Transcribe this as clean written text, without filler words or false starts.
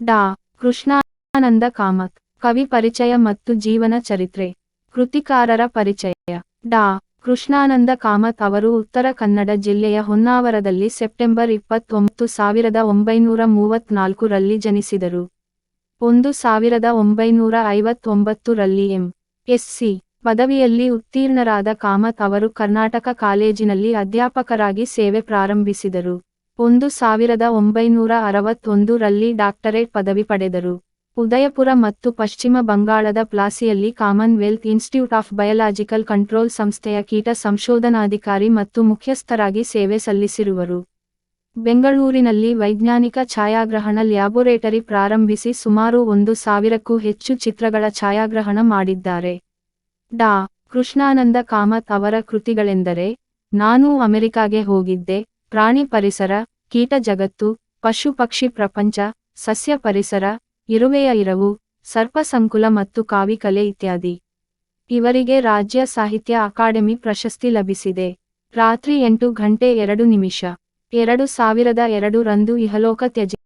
ಡಾ. ಕೃಷ್ಣಾನಂದ ಕಾಮತ್. ಕವಿ ಪರಿಚಯ ಮತ್ತು ಜೀವನ ಚರಿತ್ರೆ. ಕೃತಿಕಾರರ ಪರಿಚಯ. ಡಾ. ಕೃಷ್ಣಾನಂದ ಕಾಮತ್ ಅವರು ಉತ್ತರ ಕನ್ನಡ ಜಿಲ್ಲೆಯ ಹೊನ್ನಾವರದಲ್ಲಿ ಸೆಪ್ಟೆಂಬರ್ 29, 1934 ರಲ್ಲಿ ಜನಿಸಿದರು. 1959 ರಲ್ಲಿ ಎಂ.Sc. ಪದವಿಯಲ್ಲಿ ಉತ್ತೀರ್ಣರಾದ ಕಾಮತ್ ಅವರು ಕರ್ನಾಟಕ ಕಾಲೇಜಿನಲ್ಲಿ ಅಧ್ಯಾಪಕರಾಗಿ ಸೇವೆ ಪ್ರಾರಂಭಿಸಿದರು. 1961 ರಲ್ಲಿ ಡಾಕ್ಟರೇಟ್ ಪದವಿ ಪಡೆದರು. ಉದಯಪುರ ಮತ್ತು ಪಶ್ಚಿಮ ಬಂಗಾಳದ ಪ್ಲಾಸಿಯಲ್ಲಿ commonwealth institute of biological control ಸಂಸ್ಥೆಯ ಕೀಟ ಸಂಶೋಧನಾಧಿಕಾರಿ ಮತ್ತು ಮುಖ್ಯಸ್ಥರಾಗಿ ಸೇವೆ ಸಲ್ಲಿಸಿರುವರು. ಬೆಂಗಳೂರಿನಲ್ಲಿ ವೈಜ್ಞಾನಿಕ ಛಾಯಾಗ್ರಹಣ ಲ್ಯಾಬೋರೇಟರಿ ಪ್ರಾರಂಭಿಸಿ ಸುಮಾರು 1000ಕ್ಕೂ ಹೆಚ್ಚು ಚಿತ್ರಗಳ ಛಾಯಾಗ್ರಹಣ ಮಾಡಿದ್ದಾರೆ. ಡಾ. ಕೃಷ್ಣಾನಂದ ಕಾಮತ್ ಅವರ ಕೃತಿಗಳೆಂದರೆ ನಾನು ಅಮೆರಿಕಾಗೆ ಹೋಗಿದ್ದೆ, ಪ್ರಾಣಿ ಪರಿಸರ, ಕೀಟ ಜಗತ್ತು, ಪಶು ಪಕ್ಷಿ ಪ್ರಪಂಚ, ಸಸ್ಯ ಪರಿಸರ, ಇರುವೆಯ ಇರವು, ಸರ್ಪ ಸಂಕುಲ ಮತ್ತು ಕಾವಿಕಲೆ ಇತ್ಯಾದಿ. ಇವರಿಗೆ ರಾಜ್ಯ ಸಾಹಿತ್ಯ ಅಕಾಡೆಮಿ ಪ್ರಶಸ್ತಿ ಲಭಿಸಿದೆ. ರಾತ್ರಿ 8:02 2002 ರಂದು ಇಹಲೋಕ ತ್ಯಜಿಸಿದರು.